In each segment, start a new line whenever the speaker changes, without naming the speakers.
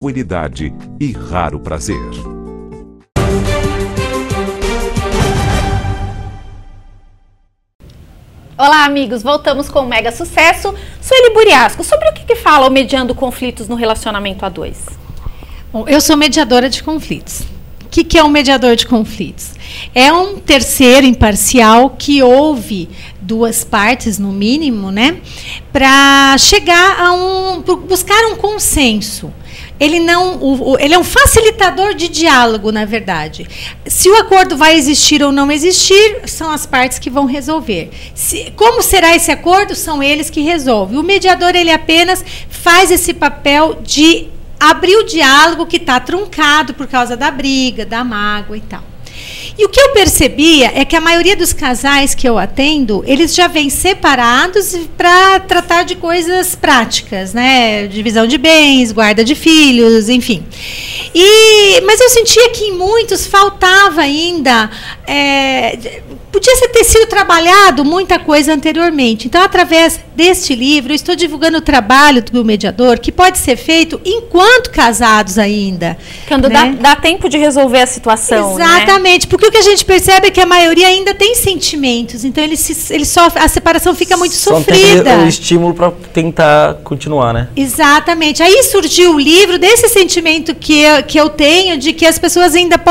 tranquilidade e raro prazer.
Olá, amigos! Voltamos com o mega sucesso. Sueli Buriasco, sobre o que fala o Mediando Conflitos no Relacionamento a dois?
Bom, eu sou mediadora de conflitos. O que é um mediador de conflitos? É um terceiro imparcial que ouve duas partes, no mínimo, né, para chegar a buscar um consenso. Ele é um facilitador de diálogo, na verdade. Se o acordo vai existir ou não existir, são as partes que vão resolver. Como será esse acordo? São eles que resolvem. O mediador, ele apenas faz esse papel de abrir o diálogo que está truncado por causa da briga, da mágoa e tal. E o que eu percebia é que a maioria dos casais que eu atendo, eles já vêm separados para tratar de coisas práticas, né? Divisão de bens, guarda de filhos, enfim. Mas eu sentia que em muitos faltava ainda... podia ter sido trabalhado muita coisa anteriormente. Então, através deste livro, eu estou divulgando o trabalho do mediador, que pode ser feito enquanto casados ainda.
Quando, né? dá tempo de resolver a situação.
Exatamente, né? Porque o que a gente percebe é que a maioria ainda tem sentimentos, então ele sofre, a separação fica muito sofrida.
Tem o estímulo para tentar continuar, né?
Exatamente. Aí surgiu o livro desse sentimento que eu tenho, de que as pessoas ainda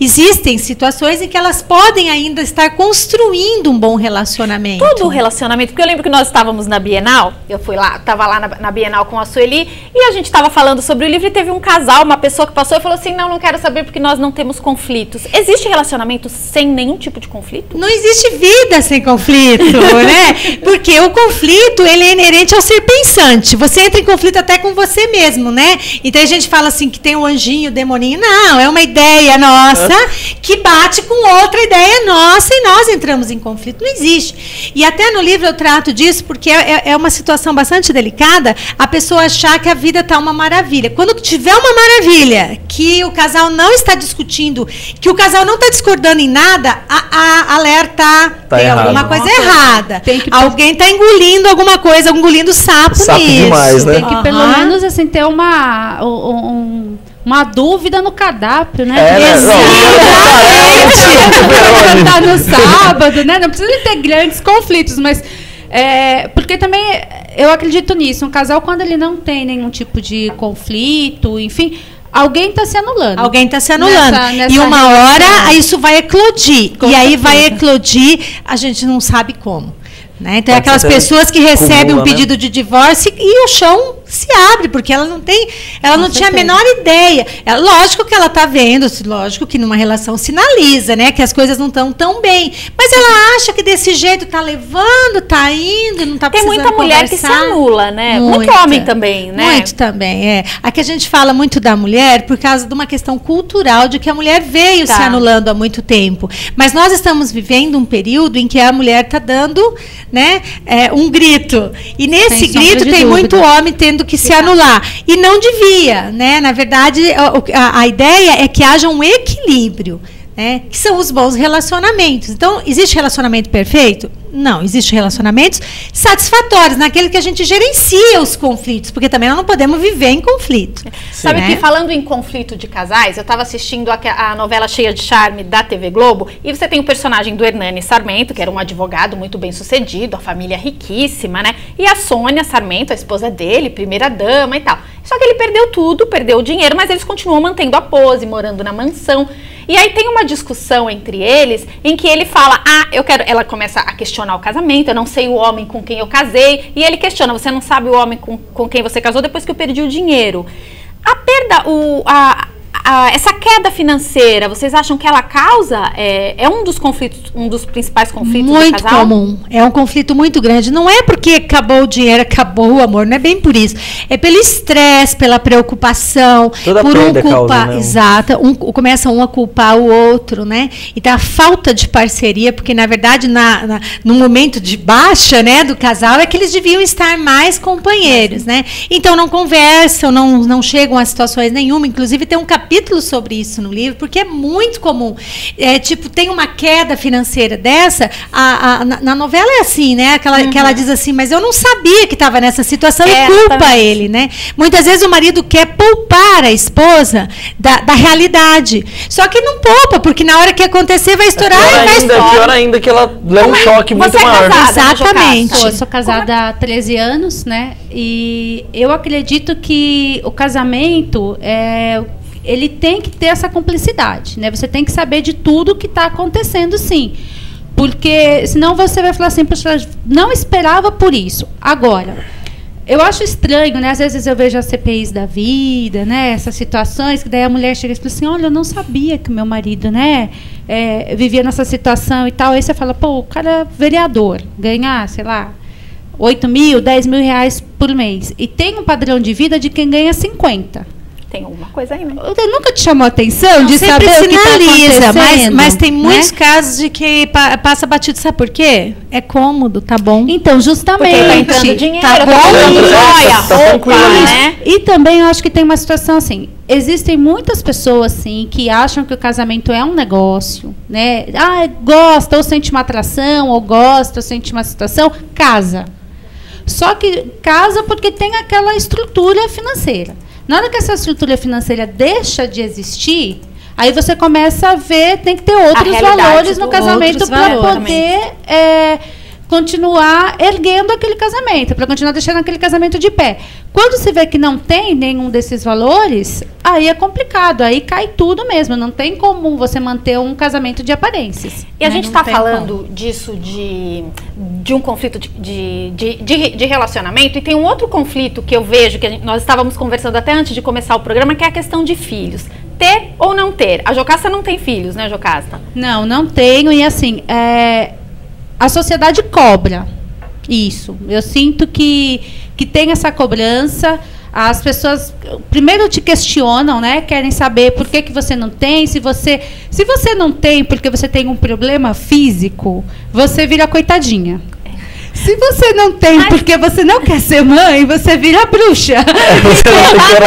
existem situações em que elas podem ainda estar construindo um bom relacionamento.
Todo relacionamento, porque eu lembro que nós estávamos na Bienal, estava lá na Bienal com a Sueli, e a gente estava falando sobre o livro e teve um casal, uma pessoa que passou e falou assim, não quero saber porque nós não temos conflitos. Existe relacionamento sem nenhum tipo de conflito?
Não existe vida sem conflito, né? Porque o conflito, ele é inerente ao ser pensante. Você entra em conflito até com você mesmo, né? Então a gente fala assim que tem o anjinho, o demoninho. Não, é uma ideia nossa que bate com outra ideia nossa e nós entramos em conflito. Não existe. E até no livro eu trato disso porque é uma situação bastante delicada a pessoa achar que a vida está uma maravilha. Quando tiver uma maravilha, que o casal não está discutindo, que o casal não está discordando em nada, alerta, tem errado. Alguma coisa errada. Alguém está engolindo alguma coisa, engolindo sapo nisso.
Demais, né?
Tem que pelo menos assim, ter uma dúvida no cardápio, né? Exatamente. Tá no sábado, né? Não precisa ter grandes conflitos, mas porque também eu acredito nisso. Um casal, quando ele não tem nenhum tipo de conflito, enfim, alguém está se anulando.
Alguém está se anulando. E uma hora isso vai eclodir. E aí vai eclodir, a gente não sabe como. Né? Então, aquelas pessoas que recebem um pedido de divórcio e o chão se abre, porque ela não tinha a menor ideia. Lógico que ela está vendo, lógico que numa relação sinaliza, né, que as coisas não estão tão bem. Mas ela acha que desse jeito está levando, está indo, não está precisando conversar.
Tem muita mulher que se anula, né? Muito homem também, né?
Muito também, Aqui a gente fala muito da mulher por causa de uma questão cultural, de que a mulher veio se anulando há muito tempo. Mas nós estamos vivendo um período em que a mulher está dando, né, um grito. E nesse grito tem muito homem tendo que se anular. E não devia, né? Na verdade, a ideia é que haja um equilíbrio, né? Que são os bons relacionamentos. Então, existe relacionamento perfeito? Não, existem relacionamentos satisfatórios, naquele que a gente gerencia os conflitos, porque também nós não podemos viver em conflito.
Sabe que falando em conflito de casais, eu estava assistindo a novela Cheia de Charme da TV Globo, e você tem o personagem do Hernani Sarmento, que era um advogado muito bem sucedido, a família riquíssima, né? E a Sônia Sarmento, a esposa dele, primeira dama e tal. Só que ele perdeu tudo, perdeu o dinheiro, mas eles continuam mantendo a pose, morando na mansão. E aí tem uma discussão entre eles em que ele fala, ela começa a questionar o casamento, eu não sei o homem com quem eu casei, e ele questiona, você não sabe o homem com quem você casou depois que eu perdi o dinheiro. A perda, essa queda financeira, vocês acham que ela causa, um dos conflitos, um dos principais conflitos
muito
do casal?
Muito comum, é um conflito muito grande, não é porque acabou o dinheiro, acabou o amor, não é bem por isso, é pelo estresse, pela preocupação,
toda
por
perda causa, né?
Exato, começa um a culpar o outro, né, então a falta de parceria, porque na verdade no momento de baixa, né, do casal, é que eles deviam estar mais companheiros, né, então não conversam, não chegam a situações nenhuma, inclusive tem um capítulo capítulo sobre isso no livro, porque é muito comum. Tipo, tem uma queda financeira dessa, na novela é assim, né? Que ela diz assim, mas eu não sabia que estava nessa situação e culpa ele, né? Muitas vezes o marido quer poupar a esposa da realidade. Só que não poupa, porque na hora que acontecer vai estourar e vai estourar.
Pior ainda que ela leva um choque muito maior.
Exatamente.
Eu sou casada há 13 anos, né? E eu acredito que o casamento ele tem que ter essa cumplicidade, né? Você tem que saber de tudo que está acontecendo, sim. Porque senão você vai falar assim, não esperava por isso. Agora, eu acho estranho, né? Às vezes eu vejo as CPIs da vida, né? Essas situações que daí a mulher chega e fala assim, olha, eu não sabia que o meu marido, né, vivia nessa situação e tal. Aí você fala, pô, o cara é vereador, ganhar, sei lá, 8 mil, 10 mil reais por mês. E tem um padrão de vida de quem ganha 50.
Tem alguma coisa aí, né?
Nunca te chamou a atenção de saber o que está acontecendo?
Mas tem muitos casos de que passa batido. Sabe por quê? É cômodo, tá bom?
Então, justamente.
Porque tá entrando dinheiro,
tá bom,
joia, roupa, né?
E também eu acho que tem uma situação assim. Existem muitas pessoas, sim, que acham que o casamento é um negócio, né? Ah, gosta, ou sente uma atração, ou gosta, ou sente uma situação, casa. Só que casa porque tem aquela estrutura financeira. Na hora que essa estrutura financeira deixa de existir, aí você começa a ver, tem que ter outros valores no casamento para poder continuar erguendo aquele casamento, para continuar deixando aquele casamento de pé. Quando se vê que não tem nenhum desses valores, aí é complicado, aí cai tudo mesmo. Não tem como você manter um casamento de aparências.
E a gente está falando disso, de um conflito de relacionamento, e tem um outro conflito que eu vejo, que nós estávamos conversando até antes de começar o programa, que é a questão de filhos. Ter ou não ter? A Jocasta não tem filhos, né, Jocasta?
Não tenho, e assim, a sociedade cobra isso. Eu sinto que tem essa cobrança. As pessoas primeiro te questionam, né? Querem saber por que você não tem. Se você não tem porque você tem um problema físico, você vira coitadinha. Se você não tem porque você não quer ser mãe, você vira bruxa.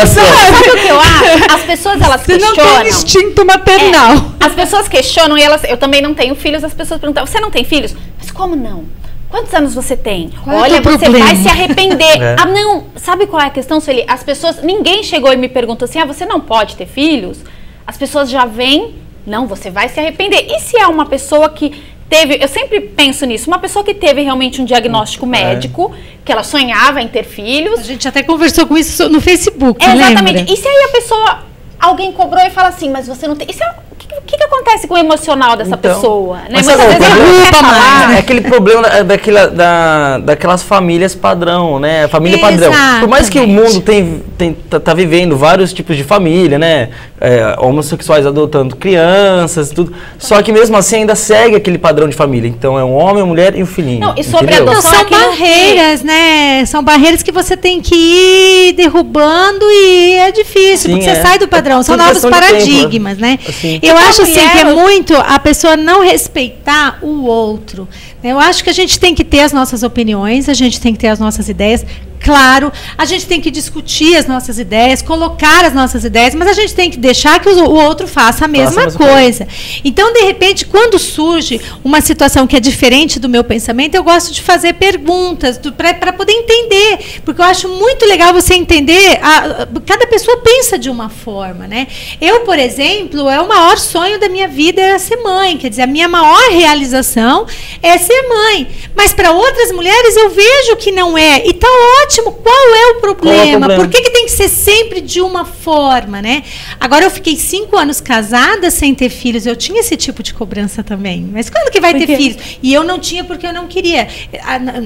Sabe o que eu acho? As pessoas, elas questionam.
Você não tem instinto maternal.
As pessoas questionam e eu também não tenho filhos, as pessoas perguntam, você não tem filhos? Mas como não? Quantos anos você tem? Olha, você vai se arrepender. Ah, não. Sabe qual é a questão, Sueli? As pessoas, ninguém chegou e me perguntou assim, você não pode ter filhos? As pessoas já vêm, não, você vai se arrepender. E se é uma pessoa que teve, eu sempre penso nisso, uma pessoa que teve realmente um diagnóstico médico, que ela sonhava em ter filhos. A
gente até conversou com isso no Facebook,
exatamente.
Lembra?
E se aí a pessoa, alguém cobrou e fala assim, mas você não tem... O que acontece com o emocional dessa pessoa? Né?
Mas muitas vezes ela não quer falar. É aquele problema daquelas famílias padrão, né? Família padrão. Por mais que o mundo tá vivendo vários tipos de família, né? Homossexuais adotando crianças, tudo. Só que mesmo assim ainda segue aquele padrão de família. Então é um homem, uma mulher e um filhinho.
Não, e sobre a adoção
são barreiras, né? São barreiras que você tem que ir derrubando e é difícil, porque você sai do padrão. São novos paradigmas, né?
Assim.
Eu acho assim que é muito a pessoa não respeitar o outro. Eu acho que a gente tem que ter as nossas opiniões, a gente tem que ter as nossas ideias. Claro, a gente tem que discutir as nossas ideias, colocar as nossas ideias, mas a gente tem que deixar que o outro faça a mesma coisa. Então, de repente, quando surge uma situação que é diferente do meu pensamento, eu gosto de fazer perguntas para poder entender, porque eu acho muito legal você entender, cada pessoa pensa de uma forma, né? Eu, por exemplo, o maior sonho da minha vida era ser mãe, quer dizer, a minha maior realização é ser mãe, mas para outras mulheres eu vejo que não é, e tá ótimo. Qual é o problema? Por que tem que ser sempre de uma forma, né? Agora, eu fiquei 5 anos casada sem ter filhos. Eu tinha esse tipo de cobrança também. Mas quando que vai ter filhos? E eu não tinha porque eu não queria.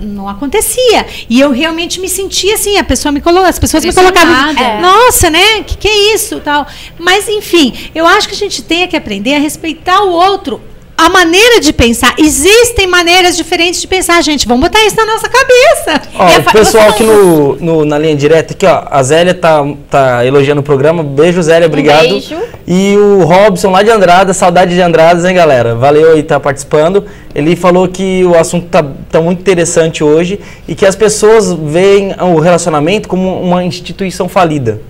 Não acontecia. E eu realmente me sentia assim. As pessoas me colocavam. Nossa, né? Que é isso? Tal. Mas, enfim, eu acho que a gente tem que aprender a respeitar o outro. A maneira de pensar. Existem maneiras diferentes de pensar, gente. Vamos botar isso na nossa cabeça.
Ó, o pessoal aqui na linha direta, aqui, ó, a Zélia tá elogiando o programa. Beijo, Zélia, obrigado.
Beijo.
E o Robson, lá de Andrada, saudade de Andradas, hein, galera? Valeu aí, tá participando. Ele falou que o assunto tá muito interessante hoje e que as pessoas veem o relacionamento como uma instituição falida.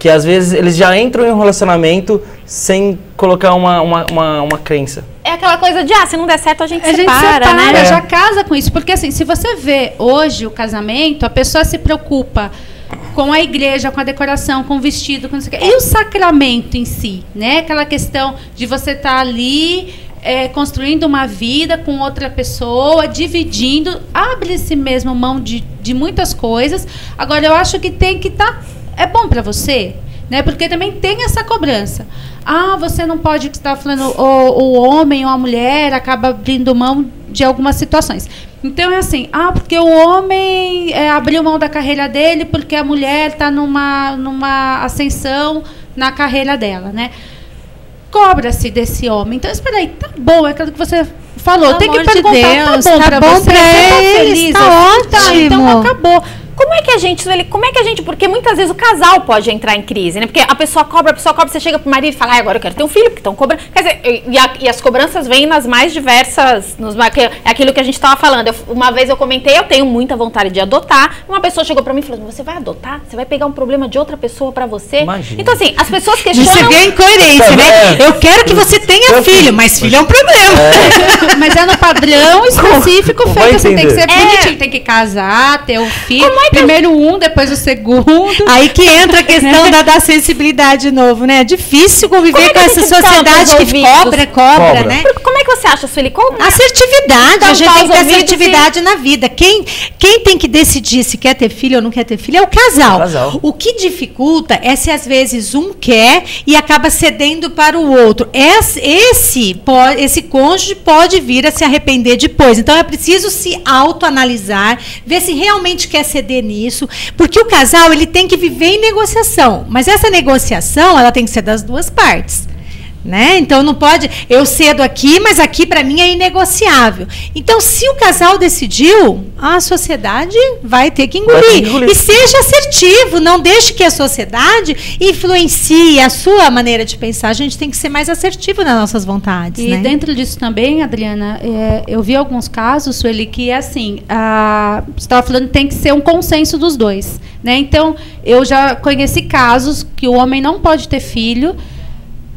que às vezes eles já entram em um relacionamento sem colocar uma crença.
É aquela coisa de, se não der certo a gente separa, né?
Já casa com isso. Porque assim, se você vê hoje o casamento, a pessoa se preocupa com a igreja, com a decoração, com o vestido, com não sei o quê. E o sacramento em si, né? Aquela questão de você estar ali construindo uma vida com outra pessoa, dividindo, abre-se mesmo mão de muitas coisas. Agora, eu acho que tem que estar... É bom para você, né? Porque também tem essa cobrança. Você não pode, que você estava falando, o homem ou a mulher acaba abrindo mão de algumas situações. Então é assim, porque o homem abriu mão da carreira dele porque a mulher está numa ascensão na carreira dela, né? Cobra-se desse homem. Então, espera aí, tá bom, é aquilo que você falou. Tem que perguntar,
Deus,
tá bom pra você?
Eles, tá ótimo.
Então acabou.
Como é que a gente, porque muitas vezes o casal pode entrar em crise, né? Porque a pessoa cobra, você chega pro marido e fala, agora eu quero ter um filho, porque estão cobrando. Quer dizer, e as cobranças vêm nas mais diversas, é aquilo que a gente estava falando. Uma vez eu comentei, eu tenho muita vontade de adotar. Uma pessoa chegou pra mim e falou, você vai adotar? Você vai pegar um problema de outra pessoa pra você?
Imagina.
Então assim, as pessoas questionam...
Você vê a incoerência, né? Eu quero que você tenha filho, mas filho é um problema.
Mas é no padrão específico feito, assim, tem que ser bonitinho, tem que casar, ter um filho. Primeiro depois o segundo.
Aí que entra a questão da sensibilidade de novo, né? É difícil conviver com essa sociedade que cobra, né?
Como é que você acha, Sueli?
Assertividade. A gente tem que ter assertividade na vida. Quem tem que decidir se quer ter filho ou não quer ter filho é o casal. O que dificulta é se às vezes um quer e acaba cedendo para o outro. Esse cônjuge pode vir a se arrepender depois. Então é preciso se autoanalisar, ver se realmente quer ceder nisso, porque o casal ele tem que viver em negociação, mas essa negociação ela tem que ser das duas partes, né? Então não pode, eu cedo aqui, mas aqui para mim é inegociável. Então se o casal decidiu, a sociedade vai ter que engolir. E seja assertivo, não deixe que a sociedade influencie a sua maneira de pensar. A gente tem que ser mais assertivo nas nossas vontades.
E dentro disso também, Adriana, eu vi alguns casos, Sueli, que é assim, você estava falando que tem que ser um consenso dos dois, né? Então eu já conheci casos que o homem não pode ter filho,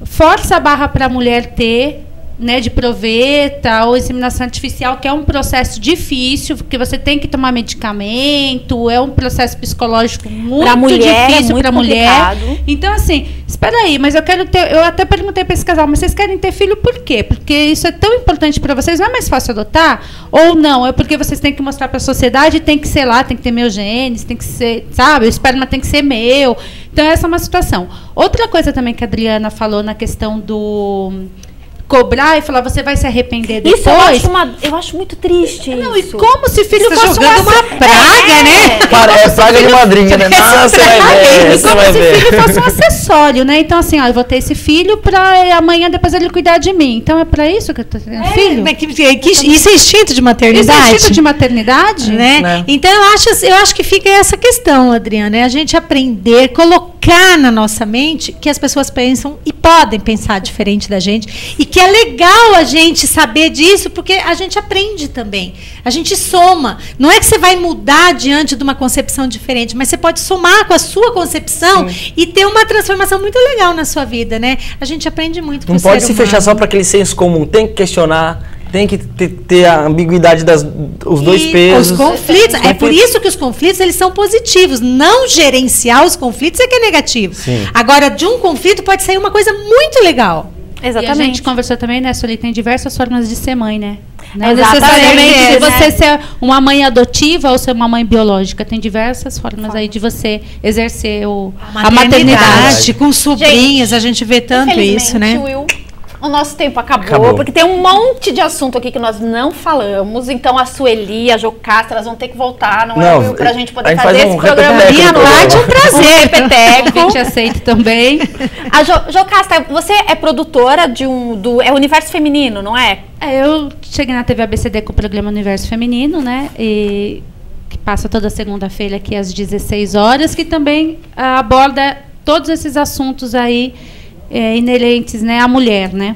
força a barra para a mulher ter, né, de proveta ou inseminação artificial, que é um processo difícil, porque você tem que tomar medicamento, é um processo psicológico muito difícil para a mulher. Então, assim, espera aí, mas eu até perguntei para esse casal, mas vocês querem ter filho por quê? Porque isso é tão importante para vocês, não é mais fácil adotar? Ou não? É porque vocês têm que mostrar para a sociedade, tem que ser lá, tem que ter meus genes, tem que ser, sabe, o esperma tem que ser meu. Então, essa é uma situação. Outra coisa também que a Adriana falou na questão do cobrar e falar, você vai se arrepender depois.
Isso eu acho muito triste.
Não, e como se filho
fosse jogando uma praga, né?
É praga de madrinha, né? Nossa, você vai ver.
Como se filho fosse um acessório, né? Então, assim, eu vou ter esse filho para amanhã depois ele cuidar de mim. Então, é para isso que eu tô tendo filho?
Isso é instinto de maternidade?
Isso é instinto de maternidade?
Né? Então, eu acho que fica essa questão, Adriana, é a gente aprender, colocar na nossa mente que as pessoas pensam e podem pensar diferente da gente e que é legal a gente saber disso, porque a gente aprende também. A gente soma. Não é que você vai mudar diante de uma concepção diferente, mas você pode somar com a sua concepção e ter uma transformação muito legal na sua vida, né? A gente aprende muito com o ser humano.
Não pode se fechar só para aquele senso comum. Tem que questionar, tem que ter a ambiguidade os dois pesos.
Os conflitos. É por isso que os conflitos eles são positivos. Não gerenciar os conflitos é que é negativo.
Sim.
Agora, de um conflito pode sair uma coisa muito legal.
Exatamente.
E a gente conversou também, né, Sueli, tem diversas formas de ser mãe, né? Não
necessariamente
de você ser uma mãe adotiva ou ser uma mãe biológica. Tem diversas formas aí de você exercer a maternidade.
Com sobrinhas, a gente vê tanto isso, né?
Will, o nosso tempo acabou, porque tem um monte de assunto aqui que nós não falamos. Então a Sueli, a Jocasta, elas vão ter que voltar, não é, Will, pra gente poder fazer esse programa.
Minha parte é um prazer.
A gente aceita também.
A Jocasta, você é produtora do Universo Feminino, não é?
Eu cheguei na TV ABCD com o programa Universo Feminino, né? E que passa toda segunda-feira aqui às 16 horas, que também aborda todos esses assuntos aí inerentes, né, à mulher, né?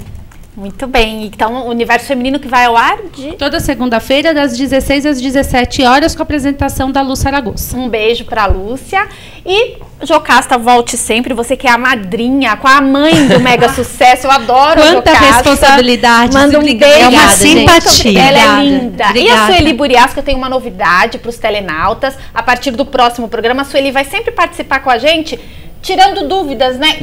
Muito bem. Então, o Universo Feminino que vai ao ar
toda segunda-feira, das 16 às 17 horas, com a apresentação da Lúcia Aragosa.
Um beijo para a Lúcia. E Jocasta, volte sempre. Você que é a madrinha, com a mãe do Mega Sucesso. Eu adoro a Jocasta.
Quanta responsabilidade.
Manda um beijo.
É uma simpatia.
Ela é linda.
Obrigada.
E a Sueli Buriasco, eu tenho uma novidade para os telenautas. A partir do próximo programa, a Sueli vai sempre participar com a gente, tirando dúvidas, né?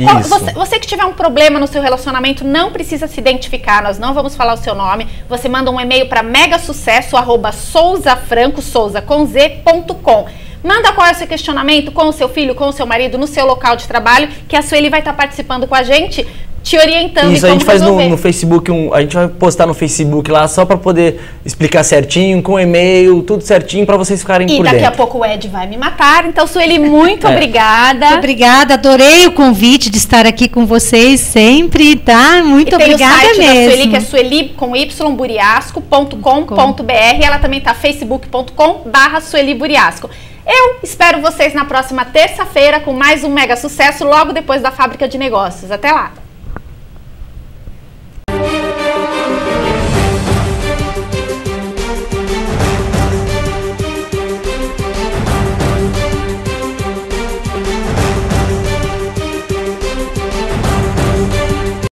Você que tiver um problema no seu relacionamento, não precisa se identificar, nós não vamos falar o seu nome. Você manda um e-mail para megasucesso@souzafranco.com. Manda qual é o seu questionamento com o seu filho, com o seu marido, no seu local de trabalho, que a Sueli vai estar participando com a gente, te orientando.
Isso, a gente faz no Facebook, a gente vai postar no Facebook lá só para poder explicar certinho, com e-mail, tudo certinho para vocês ficarem por dentro.
E daqui a pouco o Ed vai me matar, então Sueli, muito obrigada.
Muito obrigada, adorei o convite de estar aqui com vocês sempre, tá? Muito obrigada mesmo.
Tem o site da Sueli, que é Sueli com y.buriasco.com.br, ela também tá facebook.com/Sueli Buriasco. Eu espero vocês na próxima terça-feira com mais um Mega Sucesso, logo depois da Fábrica de Negócios. Até lá!